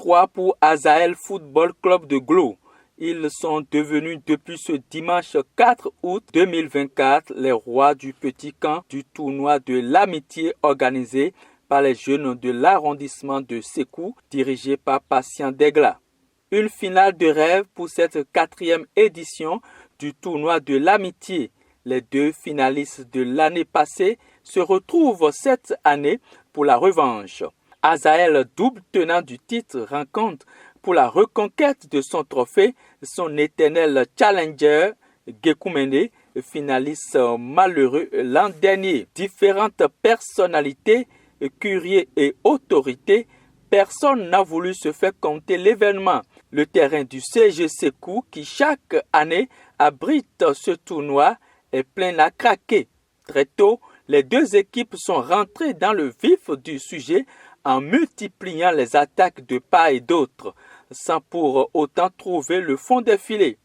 3 pour Azaël Football Club de Glo. Ils sont devenus depuis ce dimanche 4 août 2024 les rois du petit camp du tournoi de l'amitié organisé par les jeunes de l'arrondissement de Sékou, dirigé par Patient Degla. Une finale de rêve pour cette 4e édition du tournoi de l'amitié. Les 2 finalistes de l'année passée se retrouvent cette année pour la revanche. Azaël, double tenant du titre, rencontre pour la reconquête de son trophée son éternel challenger Gekoumene, finaliste malheureux l'an dernier. Différentes personnalités, curieux et autorités, personne n'a voulu se faire compter l'événement. Le terrain du CG Sékou, qui chaque année abrite ce tournoi, est plein à craquer. Très tôt, les 2 équipes sont rentrées dans le vif du sujet en multipliant les attaques de part et d'autre, sans pour autant trouver le fond des filets.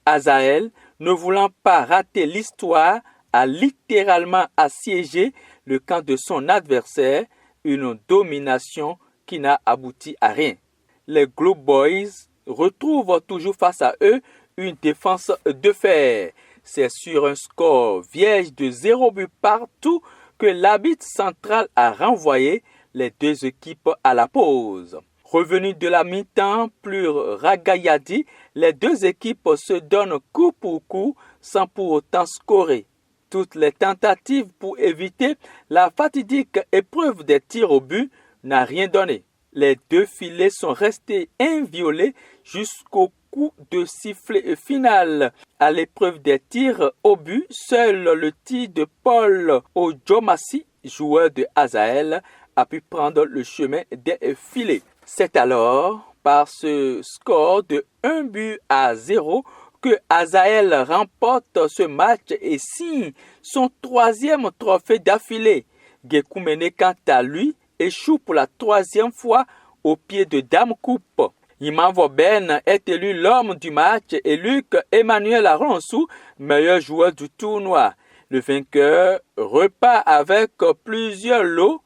Azaël, ne voulant pas rater l'histoire, a littéralement assiégé le camp de son adversaire, une domination qui n'a abouti à rien. Les Globe Boys retrouvent toujours face à eux une défense de fer. C'est sur un score vierge de 0 but partout que l'arbitre central a renvoyé les 2 équipes à la pause. Revenus de la mi-temps plus ragaillardis, les 2 équipes se donnent coup pour coup sans pour autant scorer. Toutes les tentatives pour éviter la fatidique épreuve des tirs au but n'a rien donné. Les 2 filets sont restés inviolés jusqu'au coup de sifflet final. À l'épreuve des tirs au but, seul le tir de Paul Ojomasi, joueur de Azaël, a pu prendre le chemin des filets. C'est alors par ce score de 1-0 que Azaël remporte ce match et signe son 3e trophée d'affilée. Gekoumene, quant à lui, échoue pour la 3e fois au pied de Dame Coupe. Imanvo Ben est élu l'homme du match et Luc Emmanuel Aronsou, meilleur joueur du tournoi. Le vainqueur repart avec plusieurs lots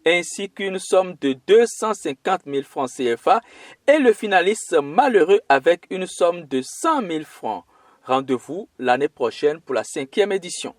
ainsi qu'une somme de 250 000 francs CFA et le finaliste malheureux avec une somme de 100 000 francs. Rendez-vous l'année prochaine pour la 5e édition.